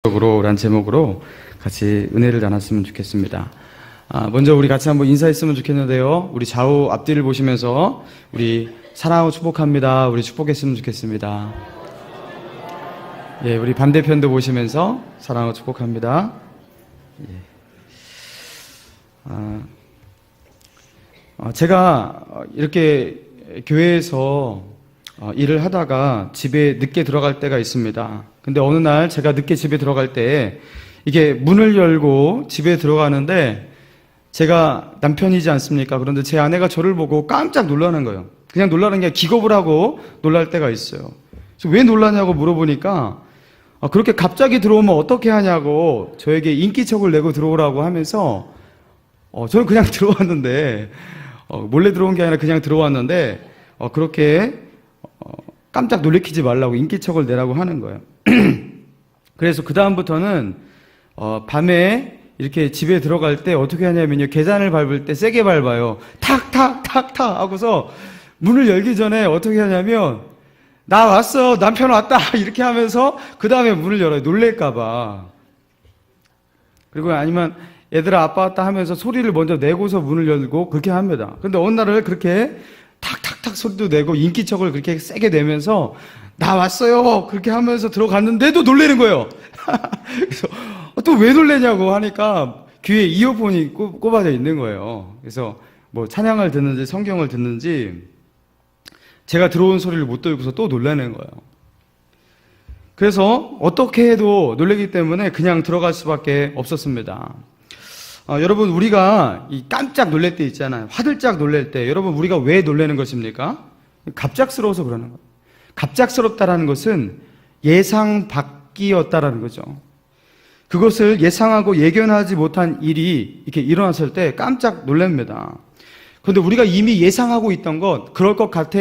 라는 제목으로 같이 은혜를 나눴으면 좋겠습니다. 먼저 우리 같이 한번 인사했으면 좋겠는데요. 우리 좌우 앞뒤를 보시면서 우리 사랑하고 축복합니다. 우리 축복했으면 좋겠습니다. 예, 우리 반대편도 보시면서 사랑하고 축복합니다. 예. 제가 이렇게 교회에서 일을 하다가 집에 늦게 들어갈 때가 있습니다. 근데 어느 날 제가 늦게 집에 들어갈 때 이게 문을 열고 집에 들어가는데 제가 남편이지 않습니까? 그런데 제 아내가 저를 보고 깜짝 놀라는 거예요. 그냥 놀라는 게 기겁을 하고 놀랄 때가 있어요. 그래서 왜 놀라냐고 물어보니까 그렇게 갑자기 들어오면 어떻게 하냐고 저에게 인기척을 내고 들어오라고 하면서 저는 그냥 들어왔는데 몰래 들어온 게 아니라 그냥 들어왔는데 그렇게 깜짝 놀래키지 말라고 인기척을 내라고 하는 거예요. 그래서 그 다음부터는 밤에 이렇게 집에 들어갈 때 어떻게 하냐면요, 계단을 밟을 때 세게 밟아요. 탁탁탁탁 하고서 문을 열기 전에 어떻게 하냐면 나 왔어, 남편 왔다 이렇게 하면서 그 다음에 문을 열어요. 놀랄까봐. 그리고 아니면 얘들아 아빠 왔다 하면서 소리를 먼저 내고서 문을 열고 그렇게 합니다. 근데 어느 날은 그렇게 탁탁탁 소리도 내고 인기척을 그렇게 세게 내면서 나 왔어요 그렇게 하면서 들어갔는데도 놀라는 거예요. 그래서 또 왜 놀래냐고 하니까 귀에 이어폰이 꼽아져 있는 거예요. 그래서 뭐 찬양을 듣는지 성경을 듣는지 제가 들어온 소리를 못 들고서 또 놀라는 거예요. 그래서 어떻게 해도 놀라기 때문에 그냥 들어갈 수밖에 없었습니다. 여러분, 우리가 이 깜짝 놀랄 때 있잖아요. 화들짝 놀랄 때, 여러분, 우리가 왜 놀라는 것입니까? 갑작스러워서 그러는 거예요. 갑작스럽다라는 것은 예상 밖이었다라는 거죠. 그것을 예상하고 예견하지 못한 일이 이렇게 일어났을 때 깜짝 놀랍니다. 그런데 우리가 이미 예상하고 있던 것, 그럴 것 같아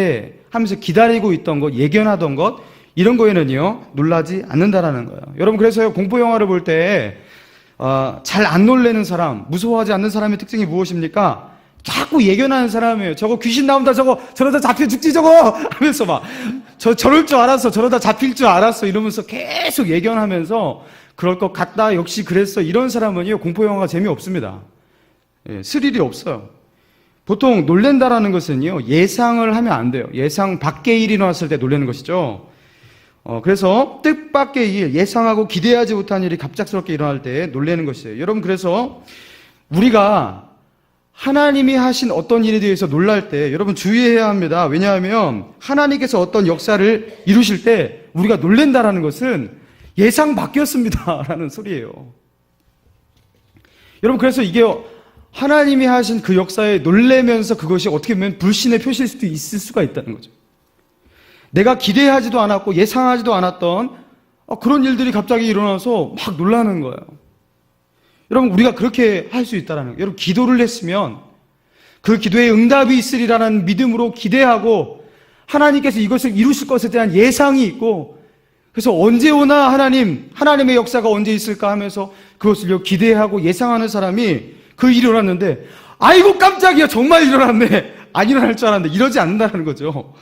하면서 기다리고 있던 것, 예견하던 것, 이런 거에는요, 놀라지 않는다라는 거예요. 여러분, 그래서요, 공포 영화를 볼 때 잘 안 놀래는 사람, 무서워하지 않는 사람의 특징이 무엇입니까? 자꾸 예견하는 사람이에요. 저거 귀신 나온다, 저러다 잡혀 죽지, 저거! 하면서 막, 저럴 줄 알았어, 저러다 잡힐 줄 알았어, 이러면서 계속 예견하면서, 그럴 것 같다, 역시 그랬어, 이런 사람은요, 공포영화가 재미없습니다. 예, 스릴이 없어요. 보통 놀랜다라는 것은요, 예상을 하면 안 돼요. 예상 밖의 일이 일어났을 때 놀라는 것이죠. 그래서 뜻밖의 일, 예상하고 기대하지 못한 일이 갑작스럽게 일어날 때 놀라는 것이에요. 여러분, 그래서 우리가 하나님이 하신 어떤 일에 대해서 놀랄 때 여러분 주의해야 합니다. 왜냐하면 하나님께서 어떤 역사를 이루실 때 우리가 놀란다라는 것은 예상 밖이었습니다 라는 소리예요. 여러분, 그래서 이게 하나님이 하신 그 역사에 놀라면서 그것이 어떻게 보면 불신의 표시일 수도 있을 수가 있다는 거죠. 내가 기대하지도 않았고 예상하지도 않았던 그런 일들이 갑자기 일어나서 막 놀라는 거예요. 여러분, 우리가 그렇게 할 수 있다는 거예요. 여러분, 기도를 했으면 그 기도에 응답이 있으리라는 믿음으로 기대하고 하나님께서 이것을 이루실 것에 대한 예상이 있고, 그래서 언제 오나 하나님의 역사가 언제 있을까 하면서 그것을 기대하고 예상하는 사람이 그 일이 일어났는데 아이고 깜짝이야, 정말 일어났네, 안 일어날 줄 알았는데, 이러지 않는다는 거죠.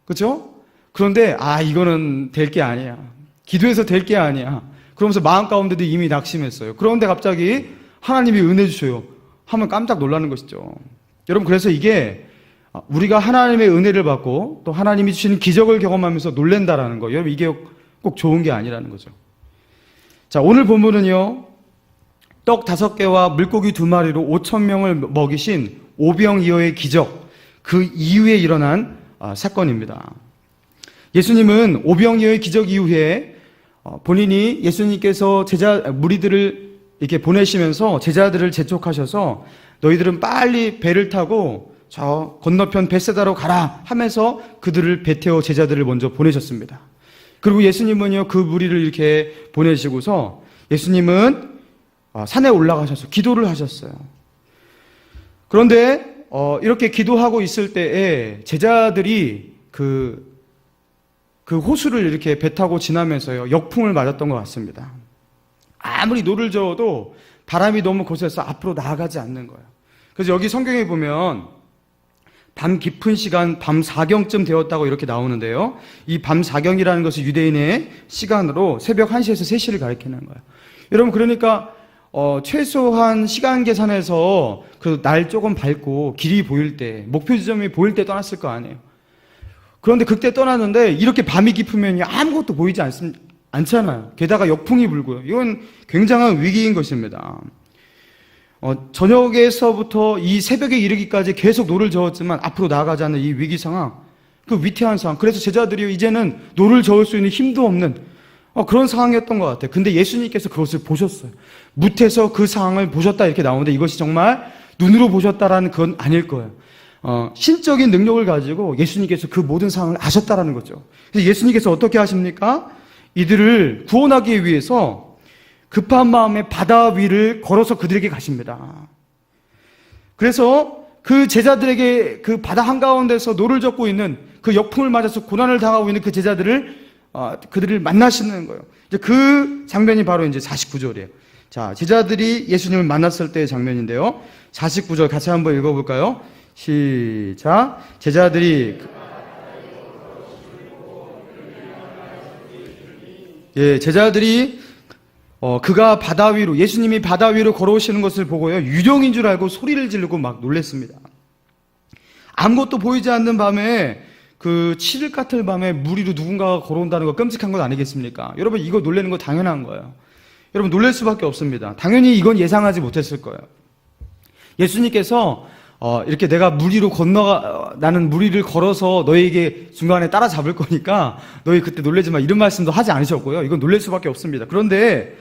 그렇죠? 그런데 이거는 될 게 아니야, 기도해서 될 게 아니야 그러면서 마음 가운데도 이미 낙심했어요. 그런데 갑자기 하나님이 은혜 주셔요 하면 깜짝 놀라는 것이죠. 여러분, 그래서 이게 우리가 하나님의 은혜를 받고 또 하나님이 주시는 기적을 경험하면서 놀란다라는 거, 여러분, 이게 꼭 좋은 게 아니라는 거죠. 자, 오늘 본문은요, 떡 5개와 물고기 2마리로 5,000명을 먹이신 오병이어의 기적, 그 이후에 일어난 사건입니다. 예수님은 오병이어의 기적 이후에 본인이 예수님께서 무리들을 이렇게 보내시면서 제자들을 재촉하셔서 너희들은 빨리 배를 타고 저 건너편 벳세다로 가라 하면서 그들을 배 태워 제자들을 먼저 보내셨습니다. 그리고 예수님은요, 그 무리를 이렇게 보내시고서 예수님은 산에 올라가셔서 기도를 하셨어요. 그런데 이렇게 기도하고 있을 때에 제자들이 그 호수를 이렇게 배 타고 지나면서요, 역풍을 맞았던 것 같습니다. 아무리 노를 저어도 바람이 너무 거세서 앞으로 나아가지 않는 거예요. 그래서 여기 성경에 보면 밤 깊은 시간, 밤 4경쯤 되었다고 이렇게 나오는데요. 이 밤 4경이라는 것은 유대인의 시간으로 새벽 1시에서 3시를 가리키는 거예요. 여러분, 그러니까 최소한 시간 계산해서 그 날 조금 밝고 길이 보일 때, 목표 지점이 보일 때 떠났을 거 아니에요. 그런데 그때 떠났는데 이렇게 밤이 깊으면 아무것도 보이지 않잖아요. 게다가 역풍이 불고요. 이건 굉장한 위기인 것입니다. 저녁에서부터 이 새벽에 이르기까지 계속 노를 저었지만 앞으로 나아가자는 이 위기 상황, 그 위태한 상황. 그래서 제자들이 이제는 노를 저을 수 있는 힘도 없는 그런 상황이었던 것 같아요. 근데 예수님께서 그것을 보셨어요. 뭇에서 그 상황을 보셨다 이렇게 나오는데 이것이 정말 눈으로 보셨다라는 건 아닐 거예요. 신적인 능력을 가지고 예수님께서 그 모든 상황을 아셨다라는 거죠. 그래서 예수님께서 어떻게 하십니까? 이들을 구원하기 위해서 급한 마음에 바다 위를 걸어서 그들에게 가십니다. 그래서 그 제자들에게 그 바다 한가운데서 노를 젓고 있는 그 역풍을 맞아서 고난을 당하고 있는 그 그들을 만나시는 거예요. 이제 그 장면이 바로 이제 49절이에요. 자, 제자들이 예수님을 만났을 때의 장면인데요. 49절 같이 한번 읽어볼까요? 시작. 제자들이 그가 바다 위로, 예수님이 바다 위로 걸어오시는 것을 보고요, 유령인 줄 알고 소리를 지르고 막 놀랬습니다. 아무것도 보이지 않는 밤에, 그 7일 같은 밤에 물 위로 누군가가 걸어온다는 거 끔찍한 것 아니겠습니까? 여러분, 이거 놀라는 거 당연한 거예요. 여러분, 놀랄 수밖에 없습니다. 당연히 이건 예상하지 못했을 거예요. 예수님께서 이렇게 내가 물 위로 나는 물 위를 걸어서 너희에게 중간에 따라잡을 거니까 너희 그때 놀라지 마, 이런 말씀도 하지 않으셨고요. 이건 놀랄 수밖에 없습니다. 그런데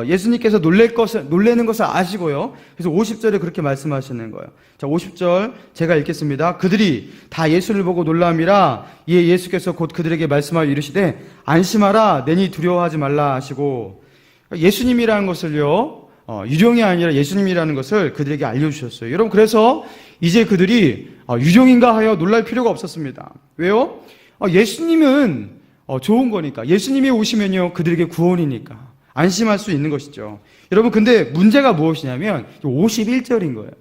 예수님께서 놀라는 것을 아시고요. 그래서 50절에 그렇게 말씀하시는 거예요. 자, 50절 제가 읽겠습니다. 그들이 다 예수를 보고 놀람이라. 이에 예수께서 곧 그들에게 말씀하여 이르시되 안심하라, 내니 두려워하지 말라 하시고, 예수님이라는 것을요, 유령이 아니라 예수님이라는 것을 그들에게 알려주셨어요. 여러분, 그래서 이제 그들이 유령인가 하여 놀랄 필요가 없었습니다. 왜요? 예수님은 좋은 거니까. 예수님이 오시면요, 그들에게 구원이니까 안심할 수 있는 것이죠. 여러분, 근데 문제가 무엇이냐면 51절인 거예요.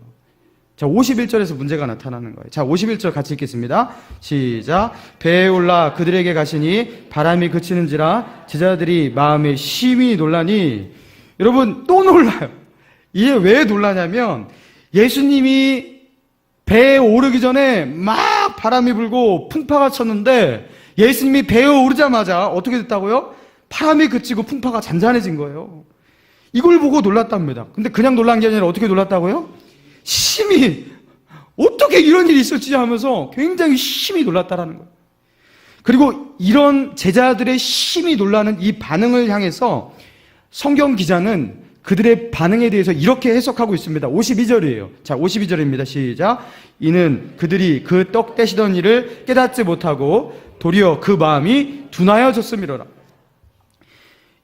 자, 51절에서 문제가 나타나는 거예요. 자, 51절 같이 읽겠습니다. 시작. 배에 올라 그들에게 가시니 바람이 그치는지라 제자들이 마음에 심히 놀라니. 여러분, 또 놀라요. 이게 왜 놀라냐면 예수님이 배에 오르기 전에 막 바람이 불고 풍파가 쳤는데 예수님이 배에 오르자마자 어떻게 됐다고요? 바람이 그치고 풍파가 잔잔해진 거예요. 이걸 보고 놀랐답니다. 근데 그냥 놀란 게 아니라 어떻게 놀랐다고요? 심히, 어떻게 이런 일이 있었지 하면서 굉장히 심히 놀랐다라는 거예요. 그리고 이런 제자들의 심히 놀라는 이 반응을 향해서 성경 기자는 그들의 반응에 대해서 이렇게 해석하고 있습니다. 52절이에요. 자, 52절입니다. 시작. 이는 그들이 그 떡 떼시던 일을 깨닫지 못하고 도리어 그 마음이 둔하여졌음이로라.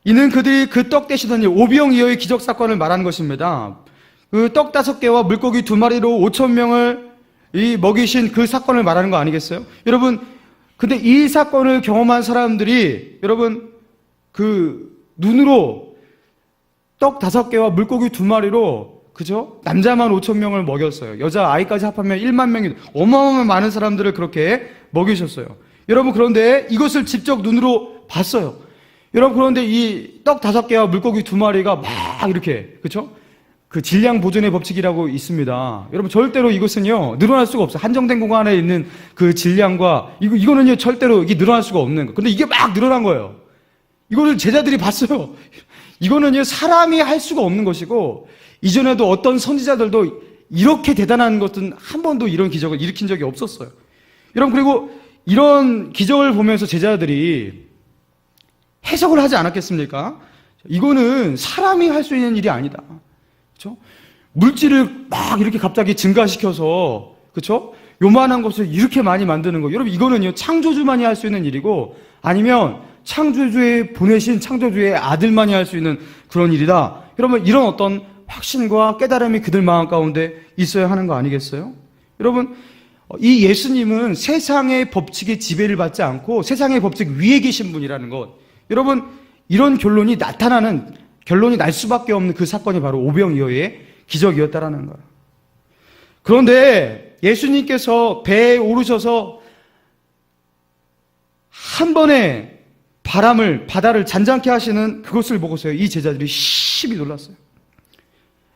이는 그들이 그 떡 떼시던 일, 오병이어의 기적 사건을 말하는 것입니다. 그 떡 5개와 물고기 2마리로 5,000명을 먹이신 그 사건을 말하는 거 아니겠어요? 여러분, 근데 이 사건을 경험한 사람들이, 여러분, 그 눈으로 떡 5개와 물고기 2마리로, 그죠? 남자만 5,000명을 먹였어요. 여자 아이까지 합하면 1만 명이, 어마어마한 많은 사람들을 그렇게 먹이셨어요. 여러분, 그런데 이것을 직접 눈으로 봤어요. 여러분, 그런데 이 떡 5개와 물고기 2마리가 막 이렇게, 그죠? 그 질량 보존의 법칙이라고 있습니다. 여러분, 절대로 이것은요, 늘어날 수가 없어요. 한정된 공간에 있는 그 질량과, 이거는요, 절대로 이게 늘어날 수가 없는 거예요. 근데 이게 막 늘어난 거예요. 이거를 제자들이 봤어요. 이거는요, 사람이 할 수가 없는 것이고, 이전에도 어떤 선지자들도 이렇게 대단한 것은 한 번도 이런 기적을 일으킨 적이 없었어요. 여러분, 그리고 이런 기적을 보면서 제자들이 해석을 하지 않았겠습니까? 이거는 사람이 할 수 있는 일이 아니다. 그렇죠? 물질을 막 이렇게 갑자기 증가시켜서, 그렇죠? 요만한 것을 이렇게 많이 만드는 거. 여러분, 이거는요, 창조주만이 할 수 있는 일이고, 아니면 창조주의 보내신 창조주의 아들만이 할 수 있는 그런 일이다. 여러분, 이런 어떤 확신과 깨달음이 그들 마음 가운데 있어야 하는 거 아니겠어요? 여러분, 이 예수님은 세상의 법칙에 지배를 받지 않고 세상의 법칙 위에 계신 분이라는 것. 여러분, 이런 결론이 날 수밖에 없는 그 사건이 바로 오병이어의 기적이었다라는 거예요. 그런데 예수님께서 배에 오르셔서 한 번에 바다를 잔잔케 하시는 그것을 보고서요, 이 제자들이 심히 놀랐어요.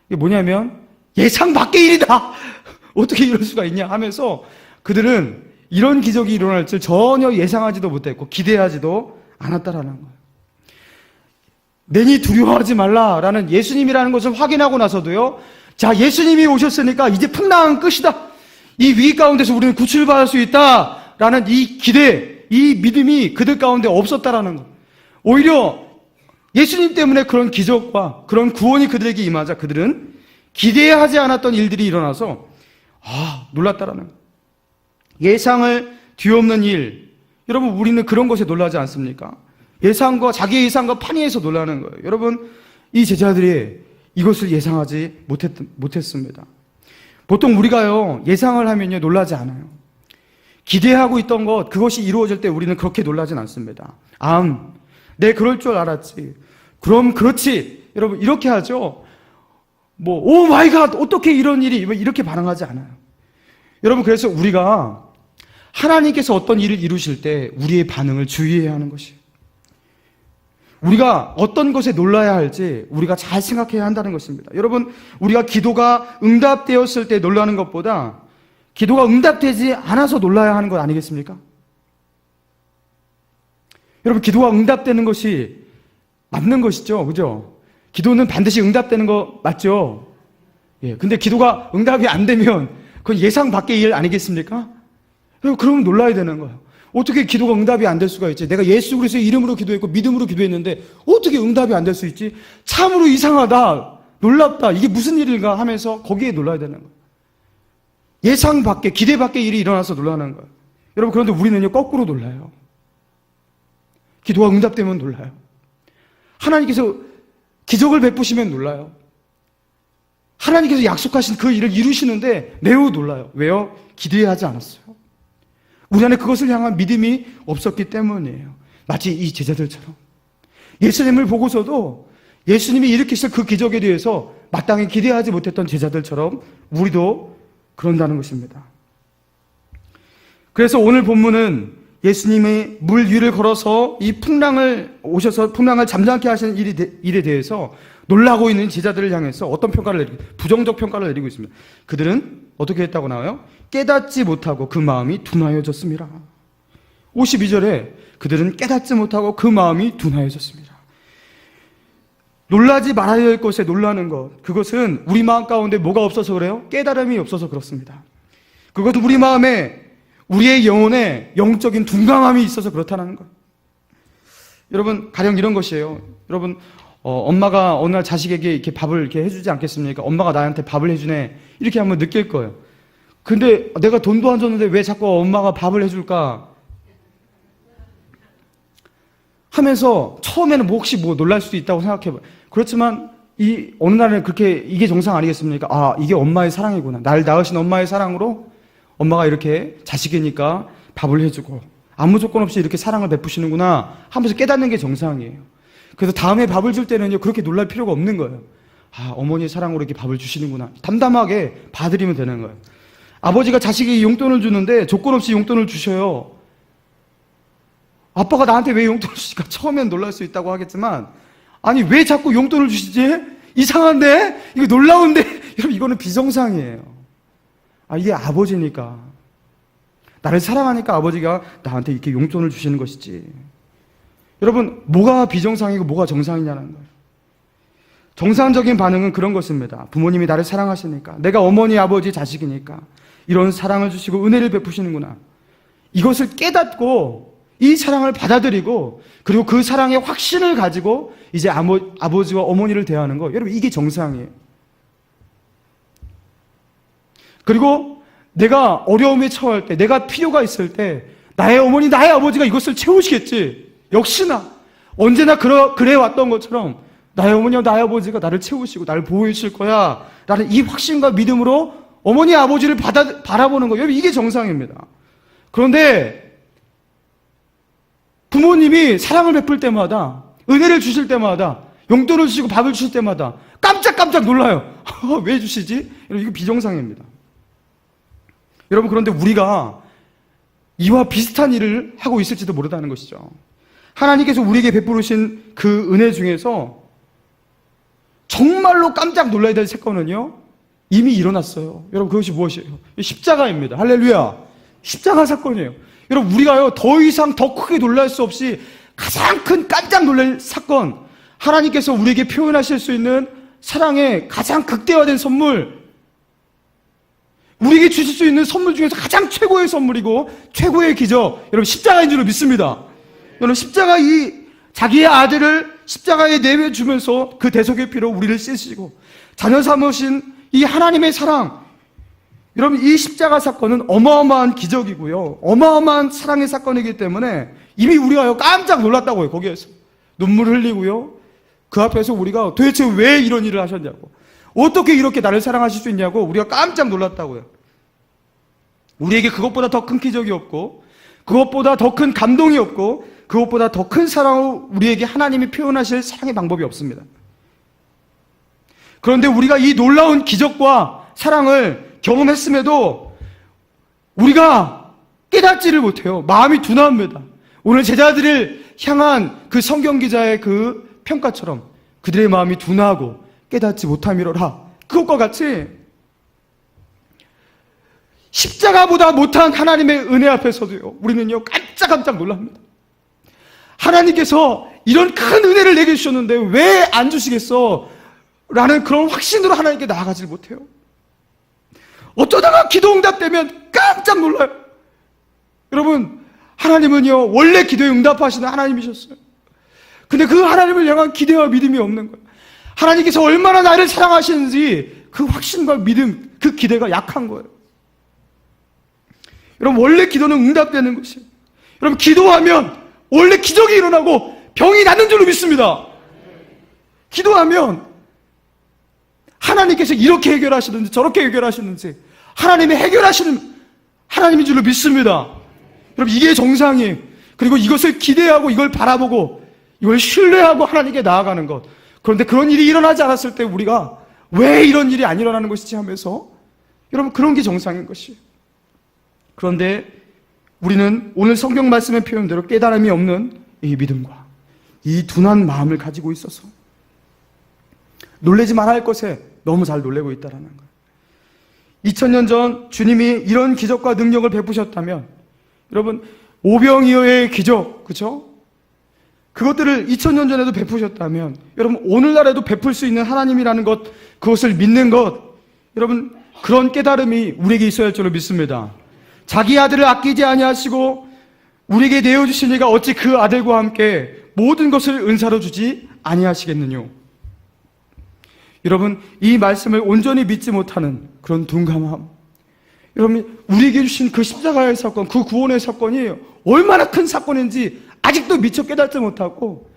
이게 뭐냐면 예상 밖의 일이다. 어떻게 이럴 수가 있냐 하면서 그들은 이런 기적이 일어날 줄 전혀 예상하지도 못했고 기대하지도 않았다라는 거예요. 내니 두려워하지 말라라는 예수님이라는 것을 확인하고 나서도요, 자, 예수님이 오셨으니까 이제 풍랑은 끝이다. 이 위기 가운데서 우리는 구출받을 수 있다라는 이 기대, 이 믿음이 그들 가운데 없었다라는 것. 오히려 예수님 때문에 그런 기적과 그런 구원이 그들에게 임하자 그들은 기대하지 않았던 일들이 일어나서 놀랐다라는 것. 예상을 뒤엎는 일. 여러분, 우리는 그런 것에 놀라지 않습니까? 자기의 예상과 판이해서 놀라는 거예요. 여러분, 이 제자들이 이것을 예상하지 못했습니다. 보통 우리가요, 예상을 하면요, 놀라지 않아요. 기대하고 있던 그것이 이루어질 때 우리는 그렇게 놀라진 않습니다. 내 그럴 줄 알았지. 그럼 그렇지. 여러분, 이렇게 하죠. 오 마이 갓, 어떻게 이런 일이, 이렇게 반응하지 않아요. 여러분, 그래서 우리가 하나님께서 어떤 일을 이루실 때 우리의 반응을 주의해야 하는 것이에요. 우리가 어떤 것에 놀라야 할지 우리가 잘 생각해야 한다는 것입니다. 여러분, 우리가 기도가 응답되었을 때 놀라는 것보다 기도가 응답되지 않아서 놀라야 하는 것 아니겠습니까? 여러분, 기도가 응답되는 것이 맞는 것이죠. 그죠? 기도는 반드시 응답되는 거 맞죠? 예. 근데 기도가 응답이 안 되면 그건 예상 밖의 일 아니겠습니까? 그러면 놀라야 되는 거예요. 어떻게 기도가 응답이 안 될 수가 있지? 내가 예수 그리스도의 이름으로 기도했고 믿음으로 기도했는데 어떻게 응답이 안 될 수 있지? 참으로 이상하다, 놀랍다, 이게 무슨 일인가 하면서 거기에 놀라야 되는 거예요. 예상 밖에, 기대 밖의 일이 일어나서 놀라는 거예요. 여러분, 그런데 우리는요, 거꾸로 놀라요. 기도가 응답되면 놀라요. 하나님께서 기적을 베푸시면 놀라요. 하나님께서 약속하신 그 일을 이루시는데 매우 놀라요. 왜요? 기대하지 않았어요. 우리 안에 그것을 향한 믿음이 없었기 때문이에요. 마치 이 제자들처럼. 예수님을 보고서도 예수님이 일으키실 그 기적에 대해서 마땅히 기대하지 못했던 제자들처럼 우리도 그런다는 것입니다. 그래서 오늘 본문은 예수님이 물 위를 걸어서 이 오셔서 풍랑을 잠잠케 하시는 일에 대해서 놀라고 있는 제자들을 향해서 어떤 부정적 평가를 내리고 있습니다. 그들은 어떻게 했다고 나와요? 깨닫지 못하고 그 마음이 둔하여졌습니다. 52절에 그들은 깨닫지 못하고 그 마음이 둔하여졌습니다. 놀라지 말아야 할 것에 놀라는 것, 그것은 우리 마음 가운데 뭐가 없어서 그래요? 깨달음이 없어서 그렇습니다. 그것은 우리 마음에, 우리의 영혼에 영적인 둔감함이 있어서 그렇다는 것. 여러분, 가령 이런 것이에요. 여러분, 엄마가 어느 날 자식에게 이렇게 밥을 이렇게 해주지 않겠습니까? 엄마가 나한테 밥을 해주네, 이렇게 한번 느낄 거예요. 근데 내가 돈도 안 줬는데 왜 자꾸 엄마가 밥을 해줄까? 하면서 처음에는 혹시 놀랄 수도 있다고 생각해봐요. 그렇지만 어느 날은 이게 정상 아니겠습니까? 이게 엄마의 사랑이구나. 날 낳으신 엄마의 사랑으로 엄마가 이렇게 자식이니까 밥을 해주고 아무 조건 없이 이렇게 사랑을 베푸시는구나 하면서 깨닫는 게 정상이에요. 그래서 다음에 밥을 줄 때는요, 그렇게 놀랄 필요가 없는 거예요. 어머니의 사랑으로 이렇게 밥을 주시는구나. 담담하게 봐드리면 되는 거예요. 아버지가 자식이 용돈을 주는데 조건 없이 용돈을 주셔요. 아빠가 나한테 왜 용돈을 주실까? 처음엔 놀랄 수 있다고 하겠지만, 아니, 왜 자꾸 용돈을 주시지? 이상한데? 이거 놀라운데? 여러분, 이거는 비정상이에요. 이게 아버지니까. 나를 사랑하니까 아버지가 나한테 이렇게 용돈을 주시는 것이지. 여러분, 뭐가 비정상이고 뭐가 정상이냐는 거예요. 정상적인 반응은 그런 것입니다. 부모님이 나를 사랑하시니까, 내가 어머니, 아버지, 자식이니까 이런 사랑을 주시고 은혜를 베푸시는구나. 이것을 깨닫고 이 사랑을 받아들이고 그리고 그 사랑의 확신을 가지고 이제 아버지와 어머니를 대하는 거, 여러분, 이게 정상이에요. 그리고 내가 어려움에 처할 때, 내가 필요가 있을 때 나의 어머니, 나의 아버지가 이것을 채우시겠지. 역시나 언제나 그래 왔던 것처럼 나의 어머니와 나의 아버지가 나를 채우시고 나를 보호해 주실 거야 라는 이 확신과 믿음으로 어머니, 아버지를 바라보는 거, 여러분, 이게 정상입니다. 그런데 부모님이 사랑을 베풀 때마다, 은혜를 주실 때마다, 용돈을 주시고 밥을 주실 때마다 깜짝깜짝 놀라요. 왜 주시지? 이거 비정상입니다. 여러분, 그런데 우리가 이와 비슷한 일을 하고 있을지도 모르다는 것이죠. 하나님께서 우리에게 베푸신 그 은혜 중에서 정말로 깜짝 놀라야 될 사건은요, 이미 일어났어요. 여러분, 그것이 무엇이에요? 십자가입니다. 할렐루야. 십자가 사건이에요. 여러분, 우리가요, 더 이상 더 크게 놀랄 수 없이 가장 큰 깜짝 놀랄 사건, 하나님께서 우리에게 표현하실 수 있는 사랑의 가장 극대화된 선물, 우리에게 주실 수 있는 선물 중에서 가장 최고의 선물이고 최고의 기적, 여러분, 십자가인 줄로 믿습니다. 여러분, 십자가, 자기의 아들을 십자가에 내려주면서 그 대속의 피로 우리를 씻으시고 자녀 삼으신 이 하나님의 사랑, 여러분, 이 십자가 사건은 어마어마한 기적이고요, 어마어마한 사랑의 사건이기 때문에 이미 우리가 깜짝 놀랐다고요. 거기에서 눈물을 흘리고요, 그 앞에서 우리가 도대체 왜 이런 일을 하셨냐고, 어떻게 이렇게 나를 사랑하실 수 있냐고 우리가 깜짝 놀랐다고요. 우리에게 그것보다 더 큰 기적이 없고, 그것보다 더 큰 감동이 없고, 그것보다 더 큰 사랑을 우리에게 하나님이 표현하실 사랑의 방법이 없습니다. 그런데 우리가 이 놀라운 기적과 사랑을 경험했음에도 우리가 깨닫지를 못해요. 마음이 둔합니다. 오늘 제자들을 향한 그 성경 기자의 그 평가처럼 그들의 마음이 둔하고 깨닫지 못함이로라. 그것과 같이 십자가보다 못한 하나님의 은혜 앞에서도요, 우리는요, 깜짝깜짝 놀랍니다. 하나님께서 이런 큰 은혜를 내게 주셨는데 왜 안 주시겠어? 라는 그런 확신으로 하나님께 나아가질 못해요. 어쩌다가 기도 응답되면 깜짝 놀라요. 여러분, 하나님은요, 원래 기도에 응답하시는 하나님이셨어요. 근데 그 하나님을 향한 기대와 믿음이 없는 거예요. 하나님께서 얼마나 나를 사랑하시는지 그 확신과 믿음, 그 기대가 약한 거예요. 여러분, 원래 기도는 응답되는 것이에요. 여러분, 기도하면 원래 기적이 일어나고 병이 낫는 줄로 믿습니다. 기도하면 하나님께서 이렇게 해결하시는지 저렇게 해결하시는지 하나님이 해결하시는 하나님인 줄로 믿습니다. 여러분, 이게 정상이에요. 그리고 이것을 기대하고 이걸 바라보고 이걸 신뢰하고 하나님께 나아가는 것. 그런데 그런 일이 일어나지 않았을 때 우리가 왜 이런 일이 안 일어나는 것이지 하면서, 여러분, 그런 게 정상인 것이에요. 그런데 우리는 오늘 성경 말씀의 표현대로 깨달음이 없는 이 믿음과 이 둔한 마음을 가지고 있어서 놀라지 말아야 할 것에 너무 잘 놀래고 있다는 거예요. 2000년 전 주님이 이런 기적과 능력을 베푸셨다면, 여러분, 오병이어의 기적, 그렇죠? 그것들을 2000년 전에도 베푸셨다면, 여러분, 오늘날에도 베풀 수 있는 하나님이라는 것, 그것을 믿는 것, 여러분, 그런 깨달음이 우리에게 있어야 할 줄로 믿습니다. 자기 아들을 아끼지 아니하시고 우리에게 내어주신 이가 어찌 그 아들과 함께 모든 것을 은사로 주지 아니하시겠느뇨. 여러분, 이 말씀을 온전히 믿지 못하는 그런 둔감함, 여러분, 우리에게 주신 그 십자가의 사건, 그 구원의 사건이 얼마나 큰 사건인지 아직도 미처 깨닫지 못하고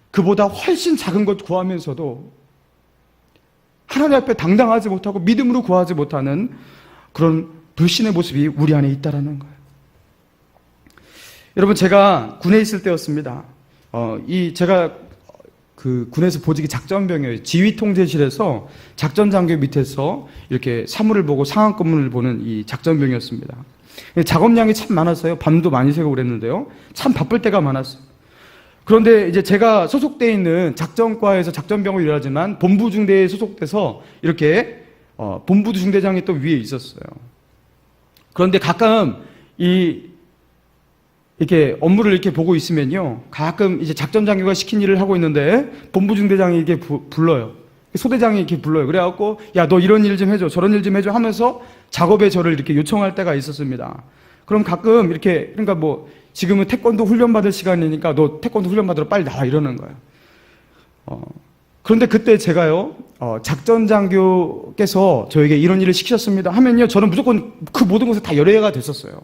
그보다 훨씬 작은 것 구하면서도 하나님 앞에 당당하지 못하고 믿음으로 구하지 못하는 그런 불신의 모습이 우리 안에 있다라는 거예요. 여러분, 제가 군에 있을 때였습니다. 제가 그 군에서 보직이 작전병이에요. 지휘통제실에서 작전장교 밑에서 이렇게 사무를 보고 상황 근무를 보는 이 작전병이었습니다. 작업량이 참 많았어요. 밤도 많이 새고 그랬는데요. 참 바쁠 때가 많았어요. 그런데 이제 제가 소속되어 있는 작전과에서 작전병을 일하지만 본부중대에 소속돼서 이렇게 본부중대장이 또 위에 있었어요. 그런데 가끔 이렇게 업무를 이렇게 보고 있으면요, 가끔 이제 작전장교가 시킨 일을 하고 있는데 본부중대장이 이렇게 불러요. 소대장이 이렇게 불러요. 그래갖고, 야, 너 이런 일 좀 해줘, 저런 일 좀 해줘 하면서 작업에 저를 이렇게 요청할 때가 있었습니다. 그럼 가끔 이렇게, 그러니까 뭐 지금은 태권도 훈련 받을 시간이니까 너 태권도 훈련 받으러 빨리 나와, 이러는 거예요. 그런데 그때 제가요, 작전장교께서 저에게 이런 일을 시키셨습니다 하면요, 저는 무조건 그 모든 것을 다 열애가 됐었어요.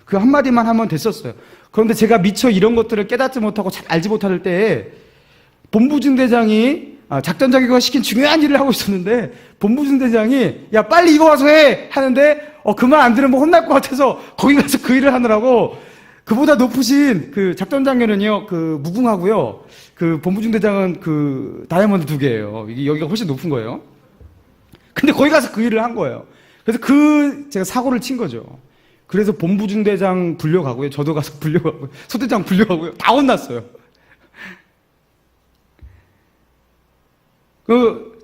그 한마디만 하면 됐었어요. 그런데 제가 미처 이런 것들을 깨닫지 못하고 잘 알지 못할 때에 본부중대장이, 작전장교가 시킨 중요한 일을 하고 있었는데 본부중대장이 야, 빨리 이거 와서 해! 하는데 그 말 안 들으면 혼날 것 같아서 거기 가서 그 일을 하느라고, 그보다 높으신 그 작전장교는요, 그 무궁하고요, 그 본부중대장은 그 다이아몬드 2개예요. 여기가 훨씬 높은 거예요. 근데 거기 가서 그 일을 한 거예요. 그래서 제가 사고를 친 거죠. 그래서 본부 중대장 불려가고요. 저도 가서 불려가고요. 소대장 불려가고요. 다 혼났어요.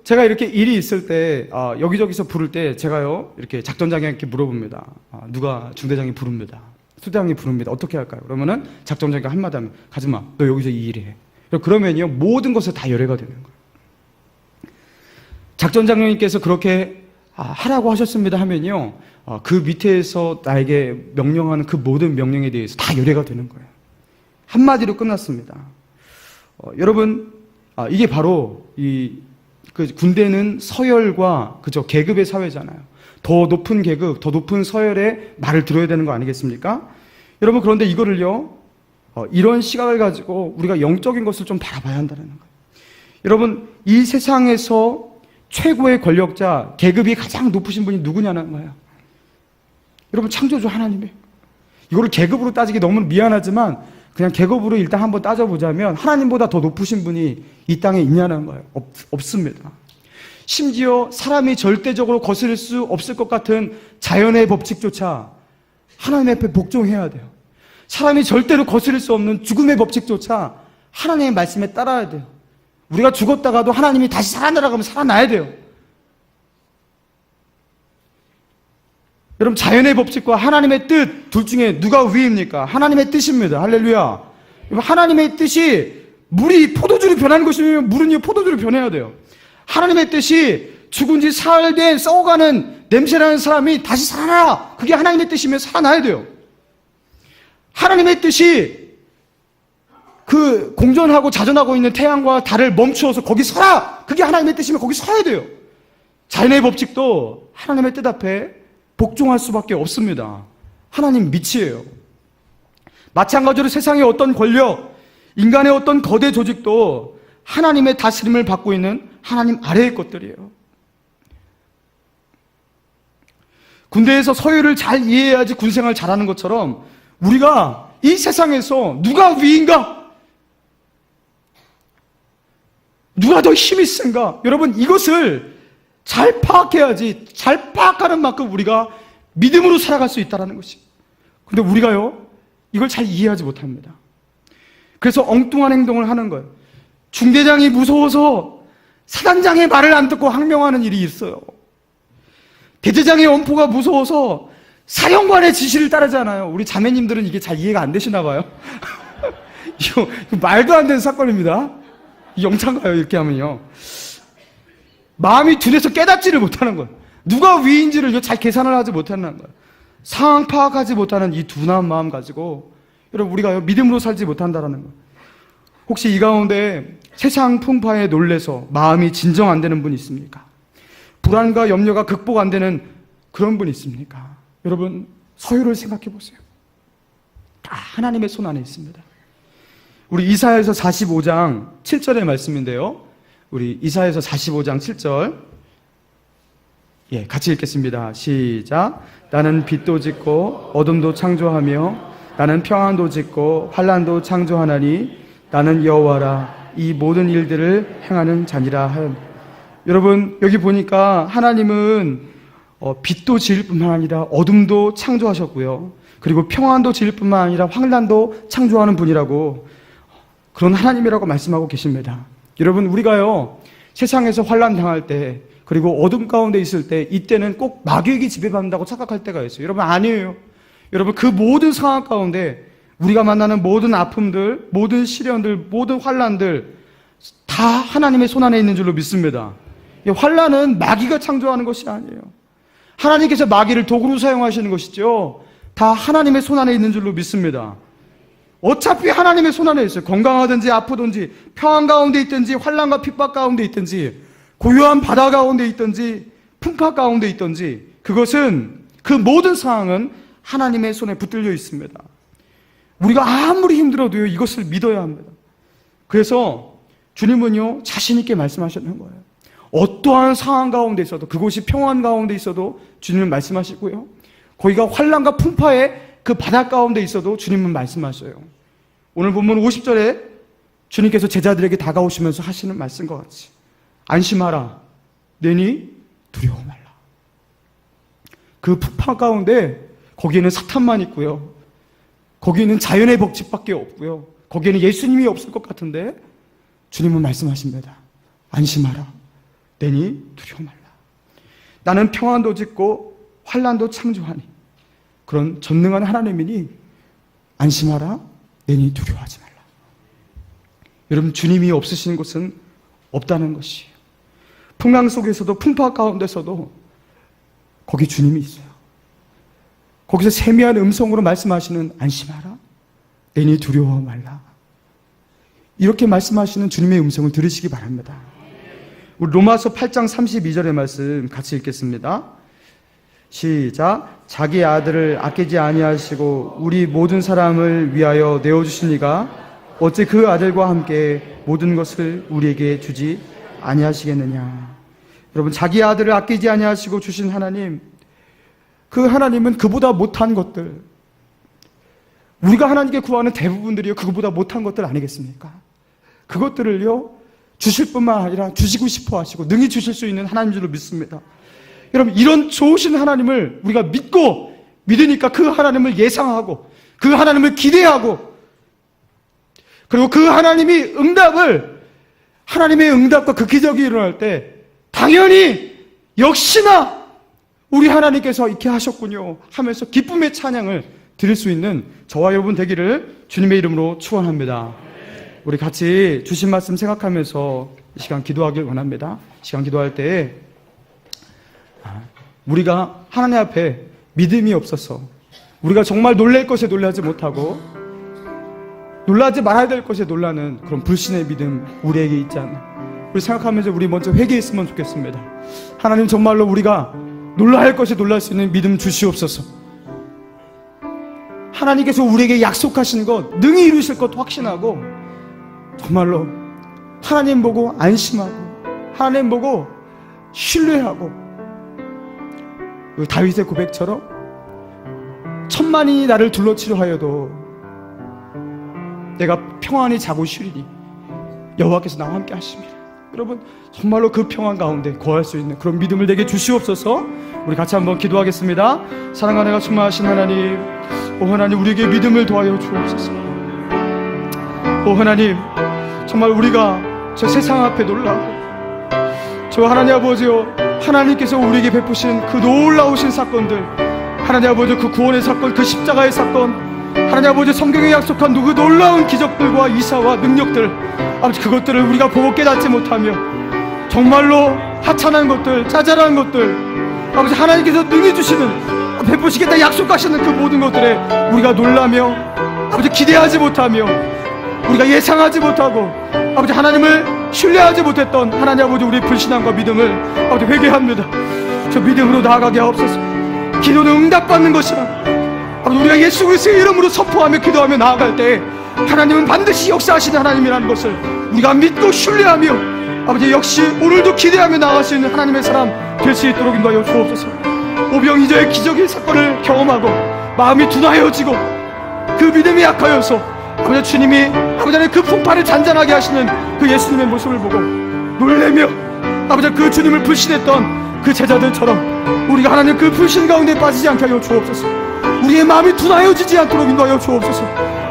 제가 이렇게 일이 있을 때, 여기저기서 부를 때, 제가요, 이렇게 작전장에게 물어봅니다. 누가 중대장이 부릅니다. 소대장이 부릅니다. 어떻게 할까요? 그러면은 작전장이 한마디 하면, 가지 마. 너 여기서 이 일 해. 그러면요, 모든 것에 다 열애가 되는 거예요. 작전장님께서 그렇게 하라고 하셨습니다 하면요, 그 밑에서 나에게 명령하는 그 모든 명령에 대해서 다 열애가 되는 거예요. 한마디로 끝났습니다. 여러분, 이게 바로 그 군대는 서열과 계급의 사회잖아요. 더 높은 계급, 더 높은 서열의 말을 들어야 되는 거 아니겠습니까? 여러분, 그런데 이거를요, 이런 시각을 가지고 우리가 영적인 것을 좀 바라봐야 한다는 거예요. 여러분, 이 세상에서 최고의 권력자, 계급이 가장 높으신 분이 누구냐는 거예요. 여러분, 창조주 하나님이에요. 이거를 계급으로 따지기 너무 미안하지만 그냥 계급으로 일단 한번 따져보자면 하나님보다 더 높으신 분이 이 땅에 있냐는 거예요. 없습니다. 심지어 사람이 절대적으로 거스를 수 없을 것 같은 자연의 법칙조차 하나님 앞에 복종해야 돼요. 사람이 절대로 거스를 수 없는 죽음의 법칙조차 하나님의 말씀에 따라야 돼요. 우리가 죽었다가도 하나님이 다시 살아나라고 하면 살아나야 돼요. 여러분, 자연의 법칙과 하나님의 뜻 둘 중에 누가 위입니까? 하나님의 뜻입니다. 할렐루야. 하나님의 뜻이 물이 포도주로 변하는 것이면 물은요 포도주로 변해야 돼요. 하나님의 뜻이 죽은 지 사흘 된 썩어가는 냄새나는 사람이 다시 살아나. 그게 하나님의 뜻이면 살아나야 돼요. 하나님의 뜻이 그 공전하고 자전하고 있는 태양과 달을 멈추어서 거기 서라. 그게 하나님의 뜻이면 거기 서야 돼요. 자연의 법칙도 하나님의 뜻 앞에 복종할 수밖에 없습니다. 하나님 밑이에요. 마찬가지로 세상의 어떤 권력, 인간의 어떤 거대 조직도 하나님의 다스림을 받고 있는 하나님 아래의 것들이에요. 군대에서 서열을 잘 이해해야지 군생활 잘하는 것처럼 우리가 이 세상에서 누가 위인가? 누가 더 힘이 센가? 여러분, 이것을 잘 파악해야지, 잘 파악하는 만큼 우리가 믿음으로 살아갈 수 있다는 것이. 근데 우리가요, 이걸 잘 이해하지 못합니다. 그래서 엉뚱한 행동을 하는 거예요. 중대장이 무서워서 사단장의 말을 안 듣고 항명하는 일이 있어요. 대대장의 엄포가 무서워서 사령관의 지시를 따르잖아요. 우리 자매님들은 이게 잘 이해가 안 되시나 봐요. 이거 말도 안 되는 사건입니다. 영창 가요, 이렇게 하면요. 마음이 둔해서 깨닫지를 못하는 거예요. 누가 위인지를 잘 계산을 하지 못하는 거예요. 상황 파악하지 못하는 이 둔한 마음 가지고 여러분, 우리가 믿음으로 살지 못한다는 거예요. 혹시 이 가운데 세상 풍파에 놀래서 마음이 진정 안 되는 분 있습니까? 불안과 염려가 극복 안 되는 그런 분 있습니까? 여러분, 서유를 생각해 보세요. 다 하나님의 손 안에 있습니다. 우리 이사야서 45장 7절의 말씀인데요. 우리 이사야서 45장 7절, 같이 읽겠습니다. 시작. 나는 빛도 짓고 어둠도 창조하며 나는 평안도 짓고 환난도 창조하나니 나는 여호와라. 이 모든 일들을 행하는 자니라 하였. 여러분, 여기 보니까 하나님은 빛도 지을 뿐만 아니라 어둠도 창조하셨고요. 그리고 평안도 지을 뿐만 아니라 환난도 창조하는 분이라고, 그런 하나님이라고 말씀하고 계십니다. 여러분, 우리가요, 세상에서 환난 당할 때, 그리고 어둠 가운데 있을 때, 이때는 꼭 마귀에게 지배받는다고 착각할 때가 있어요. 여러분, 아니에요. 여러분, 그 모든 상황 가운데 우리가 만나는 모든 아픔들, 모든 시련들, 모든 환난들 다 하나님의 손 안에 있는 줄로 믿습니다. 환난은 마귀가 창조하는 것이 아니에요. 하나님께서 마귀를 도구로 사용하시는 것이죠. 다 하나님의 손 안에 있는 줄로 믿습니다. 어차피 하나님의 손 안에 있어요. 건강하든지 아프든지 평안 가운데 있든지 환난과 핍박 가운데 있든지 고요한 바다 가운데 있든지 풍파 가운데 있든지, 그것은, 그 모든 상황은 하나님의 손에 붙들려 있습니다. 우리가 아무리 힘들어도요, 이것을 믿어야 합니다. 그래서 주님은요, 자신 있게 말씀하셨는 거예요. 어떠한 상황 가운데 있어도, 그곳이 평안 가운데 있어도 주님은 말씀하시고요, 거기가 환난과 풍파의 그 바다 가운데 있어도 주님은 말씀하셔요. 오늘 본문 50절에 주님께서 제자들에게 다가오시면서 하시는 말씀과 같이, 안심하라, 내니 두려워 말라. 그 풍파 가운데 거기에는 사탄만 있고요. 거기에는 자연의 법칙밖에 없고요. 거기에는 예수님이 없을 것 같은데 주님은 말씀하십니다. 안심하라. 내니 두려워 말라. 나는 평안도 짓고 환난도 창조하니 그런 전능한 하나님이니 안심하라. 내니 두려워하지 말라. 여러분, 주님이 없으신 곳은 없다는 것이에요. 풍랑 속에서도 풍파 가운데서도 거기 주님이 있어요. 거기서 세미한 음성으로 말씀하시는 안심하라. 내니 두려워 말라. 이렇게 말씀하시는 주님의 음성을 들으시기 바랍니다. 우리 로마서 8장 32절의 말씀 같이 읽겠습니다. 시작. 자기 아들을 아끼지 아니하시고 우리 모든 사람을 위하여 내어주신 이가 어찌 그 아들과 함께 모든 것을 우리에게 주지 아니하시겠느냐. 여러분, 자기 아들을 아끼지 아니하시고 주신 하나님, 그 하나님은 그보다 못한 것들, 우리가 하나님께 구하는 대부분들이요 그거보다 못한 것들 아니겠습니까? 그것들을요 주실 뿐만 아니라 주시고 싶어 하시고 능히 주실 수 있는 하나님 줄로 믿습니다. 여러분, 이런 좋으신 하나님을 우리가 믿고 믿으니까 그 하나님을 예상하고 그 하나님을 기대하고, 그리고 그 하나님이 하나님의 응답과 그 기적이 일어날 때 당연히 역시나 우리 하나님께서 이렇게 하셨군요 하면서 기쁨의 찬양을 드릴 수 있는 저와 여러분 되기를 주님의 이름으로 축원합니다. 우리 같이 주신 말씀 생각하면서 이 시간 기도하길 원합니다. 시간 기도할 때 우리가 하나님 앞에 믿음이 없어서 우리가 정말 놀랄 것에 놀라지 못하고 놀라지 말아야 될 것에 놀라는 그런 불신의 믿음 우리에게 있지 않나, 우리 생각하면서 우리 먼저 회개했으면 좋겠습니다. 하나님, 정말로 우리가 놀라야 할 것에 놀랄 수 있는 믿음 주시옵소서. 하나님께서 우리에게 약속하신 것 능히 이루실 것 확신하고 정말로 하나님 보고 안심하고 하나님 보고 신뢰하고, 다윗의 고백처럼 천만인이 나를 둘러치려 하여도 내가 평안히 자고 쉬리니 여호와께서 나와 함께 하십니다. 여러분, 정말로 그 평안 가운데 거할 수 있는 그런 믿음을 내게 주시옵소서. 우리 같이 한번 기도하겠습니다. 사랑과 은혜가 충만하신 하나님, 오 하나님, 우리에게 믿음을 더하여 주옵소서. 오 하나님, 정말 우리가 저 세상 앞에 놀라고 저 하나님 아버지요, 하나님께서 우리에게 베푸신 그 놀라우신 사건들, 하나님 아버지 그 구원의 사건, 그 십자가의 사건, 하나님 아버지 성경에 약속한 그 놀라운 기적들과 이사와 능력들, 아버지 그것들을 우리가 보고 깨닫지 못하며 정말로 하찮은 것들, 짜잘한 것들, 아버지 하나님께서 능히 주시는, 베푸시겠다 약속하시는 그 모든 것들에 우리가 놀라며 아버지 기대하지 못하며 우리가 예상하지 못하고 아버지 하나님을 신뢰하지 못했던 하나님 아버지 우리의 불신함과 믿음을 아버지 회개합니다. 저 믿음으로 나아가게 하옵소서. 기도는 응답받는 것이라 아버지 우리가 예수 그리스도의 이름으로 선포하며 기도하며 나아갈 때 하나님은 반드시 역사하시는 하나님이라는 것을 우리가 믿고 신뢰하며 아버지 역시 오늘도 기대하며 나아갈 수 있는 하나님의 사람 될 수 있도록 인도하여 주옵소서. 오병이어의 기적의 사건을 경험하고 마음이 둔하여지고 그 믿음이 약하여서 아버지 주님이 아버지 하나님 그 풍파를 잔잔하게 하시는 그 예수님의 모습을 보고 놀래며 아버지 그 주님을 불신했던 그 제자들처럼 우리가 하나님 그 불신 가운데 빠지지 않게 하여 주옵소서. 우리의 마음이 둔하여지지 않도록 인도하여 주옵소서.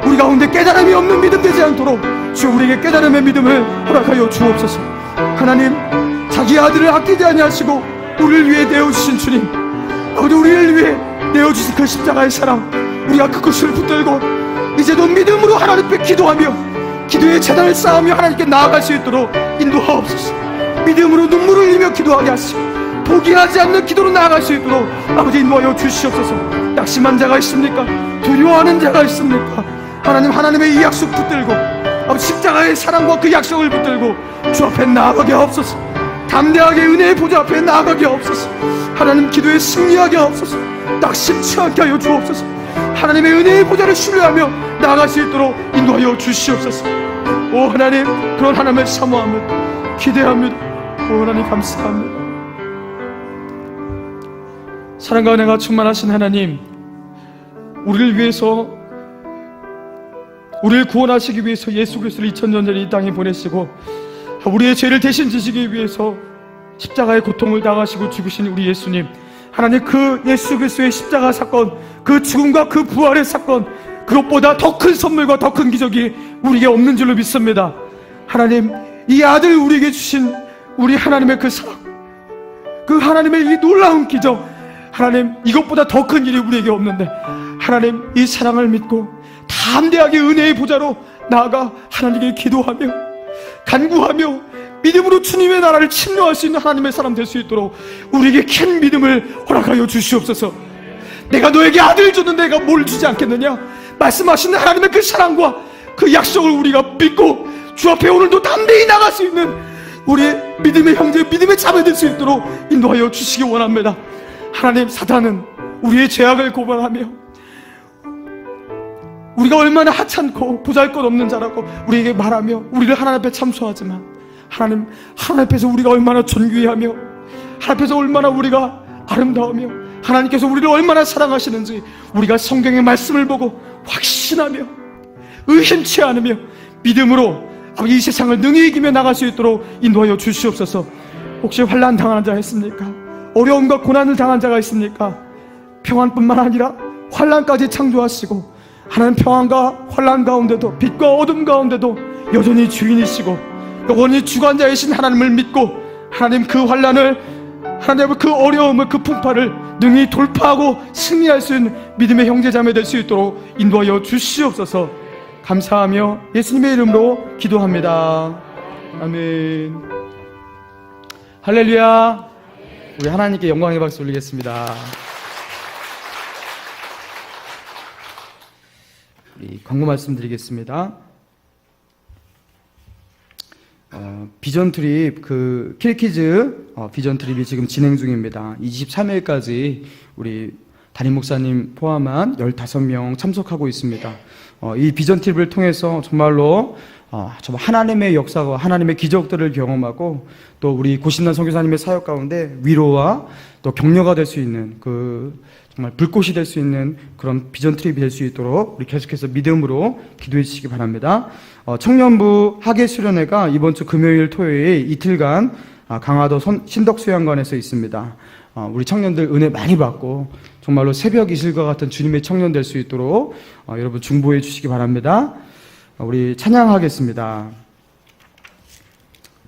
우리 가운데 깨달음이 없는 믿음 되지 않도록 주여 우리에게 깨달음의 믿음을 허락하여 주옵소서. 하나님, 자기 아들을 아끼지 아니하시고 우리를 위해 내어주신 주님, 아버지 우리를 위해 내어주신 그 십자가의 사랑, 우리가 그것을 붙들고 이제도 믿음으로 하나님께 기도하며 기도의 재단을 쌓으며 하나님께 나아갈 수 있도록 인도하옵소서. 믿음으로 눈물을 흘리며 기도하게 하시고 포기하지 않는 기도로 나아갈 수 있도록 아버지 인도하여 주시옵소서. 낙심한 자가 있습니까? 두려워하는 자가 있습니까? 하나님, 하나님의 이 약속 붙들고 아버지 십자가의 사랑과 그 약속을 붙들고 주 앞에 나아가게 하옵소서. 담대하게 은혜의 보좌 앞에 나아가게 하옵소서. 하나님, 기도에 승리하게 하옵소서. 낙심치 않게 하여 주옵소서. 하나님의 은혜의 보좌를 신뢰하며 나아갈 수 있도록 인도하여 주시옵소서. 오 하나님, 그런 하나님을 사모하며 기대합니다. 오 하나님, 감사합니다. 사랑과 은혜가 충만하신 하나님, 우리를 위해서, 우리를 구원하시기 위해서 예수 그리스도를 2000년 전에 이 땅에 보내시고 우리의 죄를 대신 지시기 위해서 십자가의 고통을 당하시고 죽으신 우리 예수님, 하나님, 그 예수 그리스도의 십자가 사건, 그 죽음과 그 부활의 사건, 그것보다 더 큰 선물과 더 큰 기적이 우리에게 없는 줄로 믿습니다. 하나님, 이 아들 우리에게 주신 우리 하나님의 그 사랑, 그 하나님의 이 놀라운 기적, 하나님, 이것보다 더 큰 일이 우리에게 없는데, 하나님, 이 사랑을 믿고 담대하게 은혜의 보좌로 나아가 하나님께 기도하며 간구하며 믿음으로 주님의 나라를 침노할 수 있는 하나님의 사람 될 수 있도록 우리에게 큰 믿음을 허락하여 주시옵소서. 내가 너에게 아들을 줬는데 내가 뭘 주지 않겠느냐? 말씀하신 하나님의 그 사랑과 그 약속을 우리가 믿고 주 앞에 오늘도 담대히 나갈 수 있는 우리의 믿음의 형제, 믿음의 자매 될 수 있도록 인도하여 주시기 원합니다. 하나님, 사단은 우리의 죄악을 고발하며 우리가 얼마나 하찮고 보잘것없는 자라고 우리에게 말하며 우리를 하나님 앞에 참소하지만, 하나님 앞에서 우리가 얼마나 존귀하며 하나님 앞에서 얼마나 우리가 아름다우며 하나님께서 우리를 얼마나 사랑하시는지 우리가 성경의 말씀을 보고 확신하며 의심치 않으며 믿음으로 이 세상을 능히 이기며 나갈 수 있도록 인도하여 주시옵소서. 혹시 환난 당한 자 있습니까? 어려움과 고난을 당한 자가 있습니까? 평안뿐만 아니라 환난까지 창조하시고 하나님, 평안과 환난 가운데도 빛과 어둠 가운데도 여전히 주인이시고 영원히 주관자이신 하나님을 믿고 하나님, 그 환난을, 하나님 그 어려움을, 그 풍파를 능히 돌파하고 승리할 수 있는 믿음의 형제자매 될 수 있도록 인도하여 주시옵소서. 감사하며 예수님의 이름으로 기도합니다. 아멘. 할렐루야. 우리 하나님께 영광의 박수 올리겠습니다. 광고 말씀드리겠습니다. 비전 트립, 킬키즈 비전 트립이 지금 진행 중입니다. 23일까지 우리 담임 목사님 포함한 15명 참석하고 있습니다. 이 비전 트립을 통해서 정말로 정말 하나님의 역사와 하나님의 기적들을 경험하고 또 우리 고신난 선교사님의 사역 가운데 위로와 또 격려가 될 수 있는 정말 불꽃이 될 수 있는 그런 비전 트립이 될 수 있도록 우리 계속해서 믿음으로 기도해 주시기 바랍니다. 청년부 학예 수련회가 이번 주 금요일 토요일 이틀간 강화도 신덕수양관에서 있습니다. 우리 청년들 은혜 많이 받고 정말로 새벽 이슬과 같은 주님의 청년 될 수 있도록 여러분 중보해 주시기 바랍니다. 우리 찬양하겠습니다.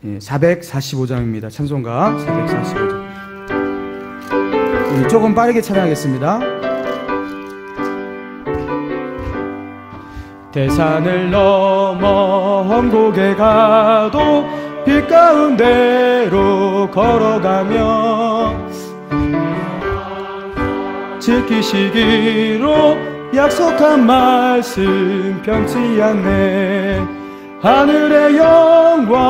445장입니다. 찬송가 445장. 우리 조금 빠르게 찬양하겠습니다. 대산을 넘어 험곡에 가도 빛 가운데로 걸어가며 지키시기로 약속한 말씀 변치 않네. 하늘의 영광